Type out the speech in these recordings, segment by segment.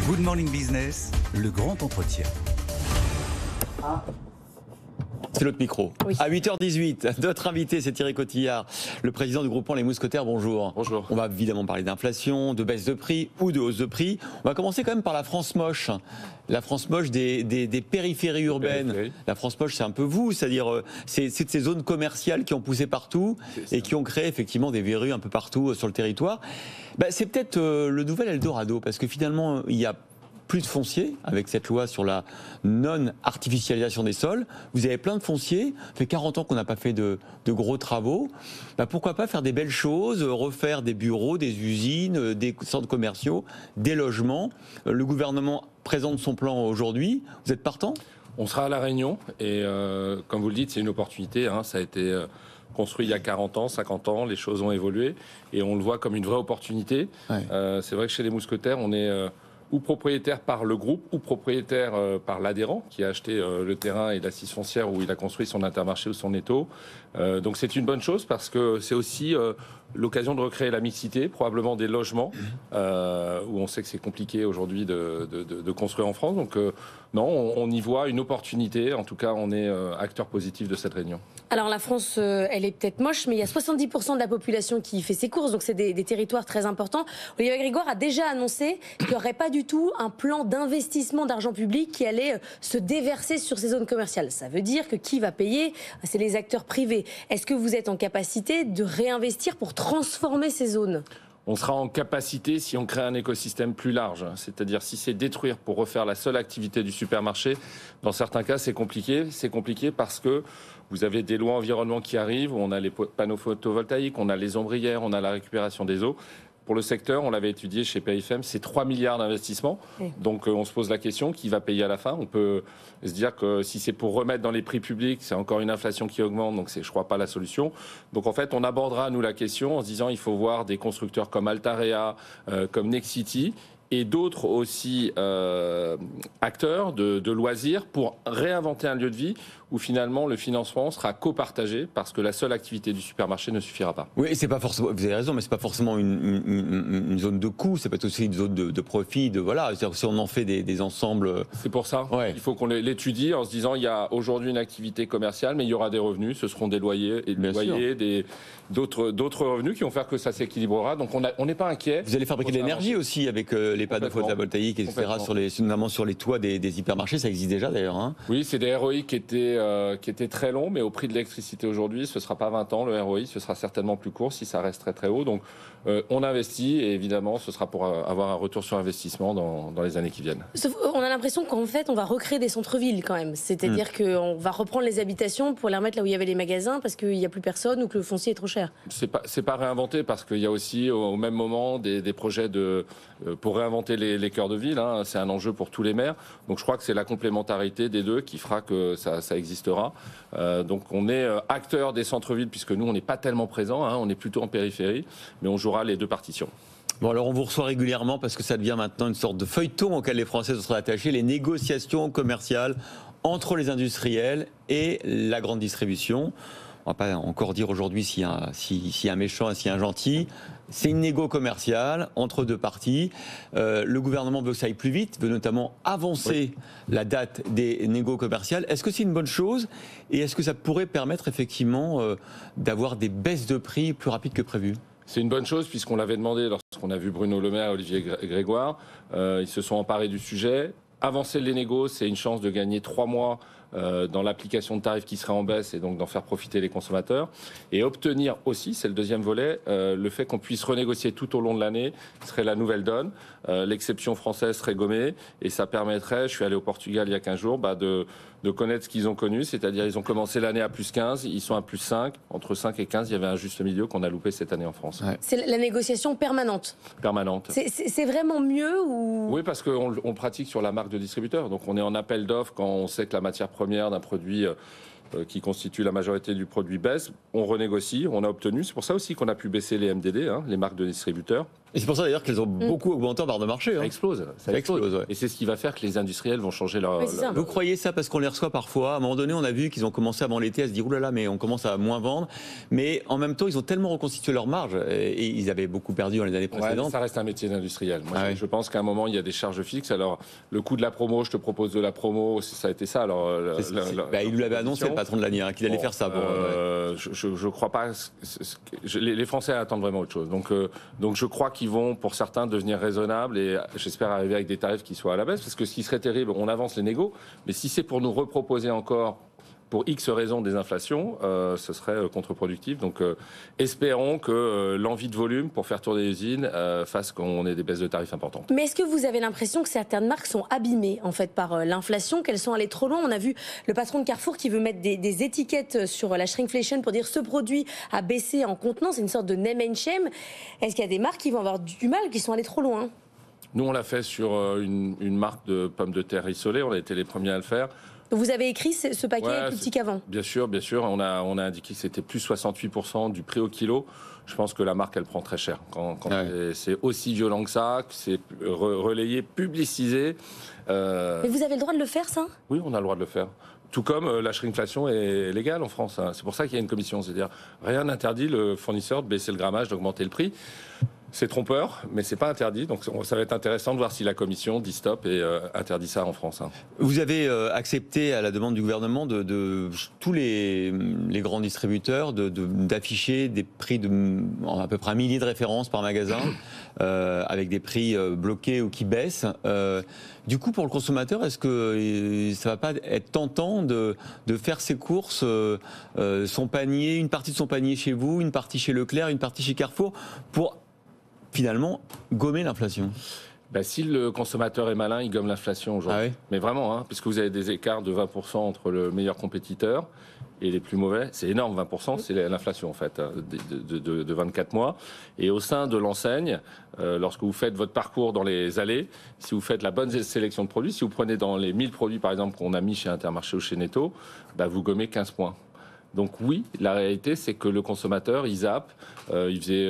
Good Morning Business, le grand entretien. C'est l'autre micro. Oui. À 8h18, notre invité, c'est Thierry Cotillard, le président du groupement Les Mousquetaires. Bonjour. Bonjour. On va évidemment parler d'inflation, de baisse de prix ou de hausse de prix. On va commencer quand même par la France moche. La France moche des périphéries urbaines. La France moche, c'est un peu vous, c'est-à-dire c'est ces zones commerciales qui ont poussé partout et qui ont créé effectivement des verrues un peu partout sur le territoire. C'est peut-être le nouvel Eldorado, parce que finalement, il y a plus de foncier avec cette loi sur la non-artificialisation des sols. Vous avez plein de foncier. Ça fait 40 ans qu'on n'a pas fait de gros travaux. Pourquoi pas faire des belles choses, refaire des bureaux, des usines, des centres commerciaux, des logements. Le gouvernement présente son plan aujourd'hui. Vous êtes partant ? On sera à La Réunion et comme vous le dites, c'est une opportunité. Ça a été construit il y a 40 ans, 50 ans. Les choses ont évolué et on le voit comme une vraie opportunité. Ouais. C'est vrai que chez les Mousquetaires, on est ou propriétaire par le groupe, ou propriétaire par l'adhérent qui a acheté le terrain et l'assise foncière où il a construit son Intermarché ou son étau. Donc c'est une bonne chose parce que c'est aussi l'occasion de recréer la mixité, probablement des logements, où on sait que c'est compliqué aujourd'hui de construire en France. Donc non, on y voit une opportunité. En tout cas, on est acteur positif de cette réunion. Alors la France, elle est peut-être moche, mais il y a 70% de la population qui fait ses courses, donc c'est des territoires très importants. Olivier Grégoire a déjà annoncé qu'il n'y aurait pas du tout un plan d'investissement d'argent public qui allait se déverser sur ces zones commerciales. Ça veut dire que qui va payer ? C'est les acteurs privés. Est-ce que vous êtes en capacité de réinvestir pour transformer ces zones ? On sera en capacité si on crée un écosystème plus large. C'est-à-dire si c'est détruire pour refaire la seule activité du supermarché, dans certains cas c'est compliqué. C'est compliqué parce que vous avez des lois environnement qui arrivent, on a les panneaux photovoltaïques, on a les ombrières, on a la récupération des eaux. Pour le secteur, on l'avait étudié chez PayFM, c'est 3 milliards d'investissements. Donc on se pose la question, qui va payer à la fin ? On peut se dire que si c'est pour remettre dans les prix publics, c'est encore une inflation qui augmente, donc c'est, je crois, pas la solution. Donc en fait, on abordera, nous, la question en se disant il faut voir des constructeurs comme Altarea, comme Nexity, et d'autres aussi acteurs de loisirs pour réinventer un lieu de vie où finalement le financement sera copartagé parce que la seule activité du supermarché ne suffira pas. Oui, c'est pas forcément, vous avez raison, mais c'est pas forcément une zone de coût, c'est peut-être aussi une zone de profit, voilà, si on en fait des ensembles. C'est pour ça, il faut qu'on l'étudie en se disant il y a aujourd'hui une activité commerciale, mais il y aura des revenus, ce seront des loyers, d'autres revenus qui vont faire que ça s'équilibrera, donc on n'est pas inquiet. Vous allez fabriquer de l'énergie aussi avec les panneaux photovoltaïques, etc., notamment sur les toits des hypermarchés, ça existe déjà d'ailleurs. Oui, c'est des ROI qui étaient très longs, mais au prix de l'électricité aujourd'hui, ce ne sera pas 20 ans le ROI, ce sera certainement plus court si ça reste très très haut. Donc on investit et évidemment ce sera pour avoir un retour sur investissement dans les années qui viennent. On a l'impression qu'en fait on va recréer des centres-villes quand même, c'est-à-dire qu'on va reprendre les habitations pour les remettre là où il y avait les magasins parce qu'il n'y a plus personne ou que le foncier est trop cher. C'est pas réinventer parce qu'il y a aussi au même moment des projets pour réinventer les cœurs de ville. C'est un enjeu pour tous les maires. Donc je crois que c'est la complémentarité des deux qui fera que ça existera. Donc on est acteur des centres-villes puisque nous on n'est pas tellement présents, on est plutôt en périphérie, mais on jouera les deux partitions. Bon, alors on vous reçoit régulièrement parce que ça devient maintenant une sorte de feuilleton auquel les Français se seraient attachés, les négociations commerciales entre les industriels et la grande distribution. On ne va pas encore dire aujourd'hui s'il y a un méchant et s'il y a un gentil. C'est une négo commerciale entre deux parties. Le gouvernement veut que ça aille plus vite, veut notamment avancer la date des négos commerciales. Est-ce que c'est une bonne chose ? Et est-ce que ça pourrait permettre effectivement d'avoir des baisses de prix plus rapides que prévu ? C'est une bonne chose puisqu'on l'avait demandé lorsqu'on a vu Bruno Le Maire et Olivier Grégoire. Ils se sont emparés du sujet. Avancer les négos, c'est une chance de gagner 3 mois dans l'application de tarifs qui serait en baisse et donc d'en faire profiter les consommateurs. Et obtenir aussi, c'est le deuxième volet, le fait qu'on puisse renégocier tout au long de l'année serait la nouvelle donne. L'exception française serait gommée et ça permettrait, je suis allé au Portugal il y a 15 jours, de connaître ce qu'ils ont connu, c'est-à-dire ils ont commencé l'année à plus 15, ils sont à plus 5. Entre 5 et 15, il y avait un juste milieu qu'on a loupé cette année en France. Ouais. C'est la négociation permanente. Permanente. C'est vraiment mieux ou... Oui, parce qu'on le pratique sur la marque de distributeur. Donc on est en appel d'offres quand on sait que la matière première d'un produit qui constitue la majorité du produit baisse. On renégocie, on a obtenu. C'est pour ça aussi qu'on a pu baisser les MDD, les marques de distributeurs. Et c'est pour ça d'ailleurs qu'elles ont beaucoup augmenté en part de marché. Ça explose. Ça explose. Ouais. Et c'est ce qui va faire que les industriels vont changer leur... Oui, Vous croyez ça parce qu'on les reçoit parfois? À un moment donné, on a vu qu'ils ont commencé avant l'été à se dire « Ouh là là, mais on commence à moins vendre ». Mais en même temps, ils ont tellement reconstitué leur marge et ils avaient beaucoup perdu dans les années précédentes. Ouais, ça reste un métier d'industriel. Moi, je pense qu'à un moment, il y a des charges fixes. Alors, le coût de la promo, je te propose de la promo, ça a été ça. Alors, il nous l'avait annoncé, le patron de l'ANI, qu'il allait faire ça. Je crois pas. Les Français attendent vraiment autre chose. Donc je crois qu'ils vont, pour certains, devenir raisonnables et j'espère arriver avec des tarifs qui soient à la baisse. Parce que ce qui serait terrible, on avance les négos, mais si c'est pour nous reproposer encore pour X raisons des inflations, ce serait contre-productif. Donc espérons que l'envie de volume pour faire tourner les usines fasse qu'on ait des baisses de tarifs importantes. Mais est-ce que vous avez l'impression que certaines marques sont abîmées en fait par l'inflation, qu'elles sont allées trop loin? On a vu le patron de Carrefour qui veut mettre des étiquettes sur la shrinkflation pour dire ce produit a baissé en contenance, c'est une sorte de name and shame. Est-ce qu'il y a des marques qui vont avoir du mal, qui sont allées trop loin? Nous, on l'a fait sur une marque de pommes de terre isolées, on a été les premiers à le faire. Vous avez écrit ce paquet est plus petit qu'avant. Bien sûr. On a indiqué que c'était plus 68% du prix au kilo. Je pense que la marque, elle prend très cher. Quand c'est aussi violent que ça, que c'est relayé, publicisé. Mais vous avez le droit de le faire, ça? Oui, on a le droit de le faire. Tout comme la shrinkflation est légale en France. C'est pour ça qu'il y a une commission. C'est-à-dire, rien n'interdit le fournisseur de baisser le grammage, d'augmenter le prix. C'est trompeur, mais c'est pas interdit. Donc ça va être intéressant de voir si la commission dit stop et interdit ça en France. Vous avez accepté à la demande du gouvernement de tous les grands distributeurs d'afficher des prix de à peu près 1 millier de références par magasin avec des prix bloqués ou qui baissent. Du coup, pour le consommateur, est-ce que ça va pas être tentant de faire ses courses, son panier, une partie de son panier chez vous, une partie chez Leclerc, une partie chez Carrefour, pour finalement gommer l'inflation? Si le consommateur est malin, il gomme l'inflation aujourd'hui. Ah oui, mais vraiment, puisque vous avez des écarts de 20% entre le meilleur compétiteur et les plus mauvais. C'est énorme, 20%, c'est l'inflation en fait, de 24 mois. Et au sein de l'enseigne, lorsque vous faites votre parcours dans les allées, si vous faites la bonne sélection de produits, si vous prenez dans les 1000 produits par exemple qu'on a mis chez Intermarché ou chez Netto, vous gommez 15 points. Donc oui, la réalité c'est que le consommateur, il zappe, il faisait...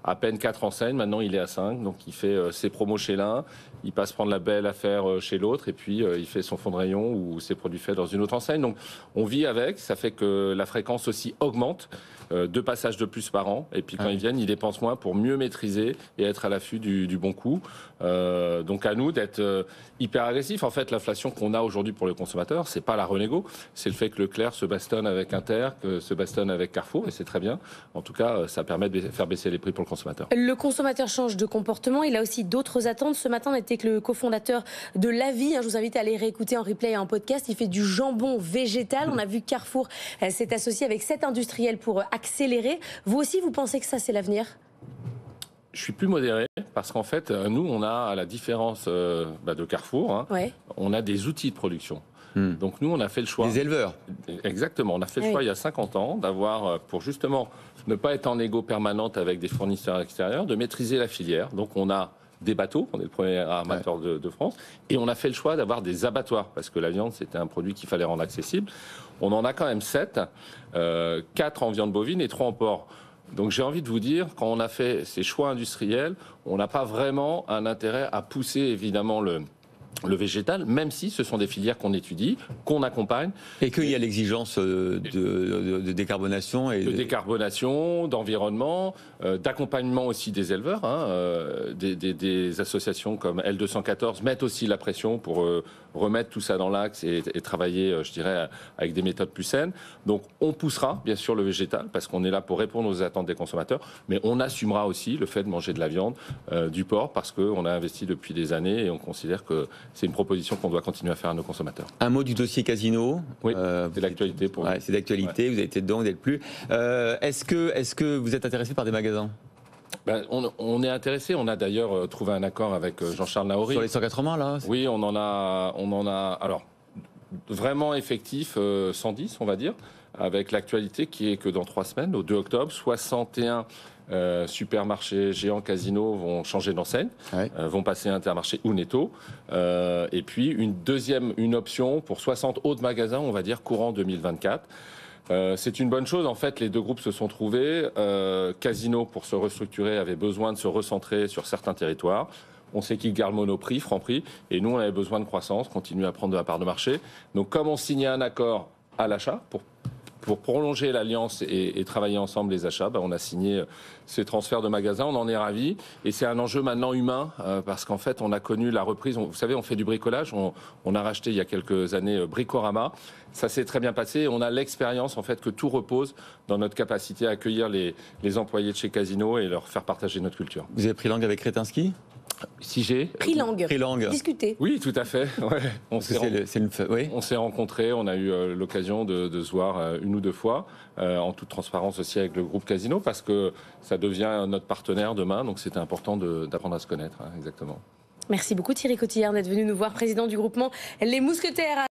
à peine 4 enseignes, maintenant il est à 5, donc il fait ses promos chez l'un, il passe prendre la belle affaire chez l'autre, et puis il fait son fond de rayon ou ses produits faits dans une autre enseigne. Donc on vit avec, ça fait que la fréquence aussi augmente, 2 passages de plus par an, et puis quand ils viennent, ils dépensent moins pour mieux maîtriser et être à l'affût du bon coup. Donc à nous d'être hyper agressifs. En fait, l'inflation qu'on a aujourd'hui pour le consommateur, c'est pas la renégo, c'est le fait que Leclerc se bastonne avec Inter, que se bastonne avec Carrefour, et c'est très bien. En tout cas, ça permet de faire baisser les prix pour le consommateur. Le consommateur change de comportement, il a aussi d'autres attentes. Ce matin, on était avec le cofondateur de Lavie. Je vous invite à aller réécouter en replay et en podcast. Il fait du jambon végétal. On a vu que Carrefour s'est associé avec 7 industriels pour accélérer. Vous aussi, vous pensez que ça, c'est l'avenir ? Je suis plus modéré parce qu'en fait, nous, on a, à la différence de Carrefour, on a des outils de production. Donc nous, on a fait le choix... Des éleveurs. Exactement. On a fait le choix il y a 50 ans d'avoir, pour justement ne pas être en égo permanente avec des fournisseurs extérieurs, de maîtriser la filière. Donc on a des bateaux, on est le premier armateur de France, et on a fait le choix d'avoir des abattoirs, parce que la viande, c'était un produit qu'il fallait rendre accessible. On en a quand même 7, 4 en viande bovine et 3 en porc. Donc j'ai envie de vous dire, quand on a fait ces choix industriels, on n'a pas vraiment un intérêt à pousser évidemment le végétal, même si ce sont des filières qu'on étudie, qu'on accompagne. Et qu'il y a l'exigence de décarbonation. De décarbonation, d'environnement, d'accompagnement aussi des éleveurs. Des associations comme L214 mettent aussi la pression pour remettre tout ça dans l'axe et travailler, je dirais, avec des méthodes plus saines. Donc on poussera bien sûr le végétal, parce qu'on est là pour répondre aux attentes des consommateurs, mais on assumera aussi le fait de manger de la viande, du porc, parce qu'on a investi depuis des années et on considère que c'est une proposition qu'on doit continuer à faire à nos consommateurs. Un mot du dossier Casino. Oui, c'est d'actualité pour nous. C'est d'actualité, vous avez été dedans, vous n'êtes plus. Est-ce que vous êtes intéressé par des magasins ? On est intéressé. On a d'ailleurs trouvé un accord avec Jean-Charles Naouri. Sur les 180, là ? Oui, on en a alors, vraiment effectif 110, on va dire, avec l'actualité qui est que dans 3 semaines, au 2 octobre, 61 supermarchés géants Casino vont changer d'enseigne, vont passer à Intermarché ou Netto, et puis une option pour 60 autres magasins, on va dire courant 2024. C'est une bonne chose. En fait, les deux groupes se sont trouvés. Casino, pour se restructurer, avait besoin de se recentrer sur certains territoires. On sait qu'ils gardent Monoprix, Franprix, et nous, on avait besoin de croissance, continuer à prendre de la part de marché. Donc, comme on signait un accord à l'achat pour prolonger l'alliance et travailler ensemble les achats, on a signé ces transferts de magasins, on en est ravis. Et c'est un enjeu maintenant humain, parce qu'en fait, on a connu la reprise. Vous savez, on fait du bricolage. On a racheté il y a quelques années Bricorama. Ça s'est très bien passé. On a l'expérience, en fait, que tout repose dans notre capacité à accueillir les employés de chez Casino et leur faire partager notre culture. Vous avez pris langue avec Kretinsky ? Si j'ai Pris langue. Discuter. Oui, tout à fait. Ouais. On s'est rencontrés, on a eu l'occasion de se voir une ou deux fois, en toute transparence aussi avec le groupe Casino, parce que ça devient notre partenaire demain, donc c'était important d'apprendre à se connaître, exactement. Merci beaucoup Thierry Cotillard d'être venu nous voir, président du groupement Les Mousquetaires.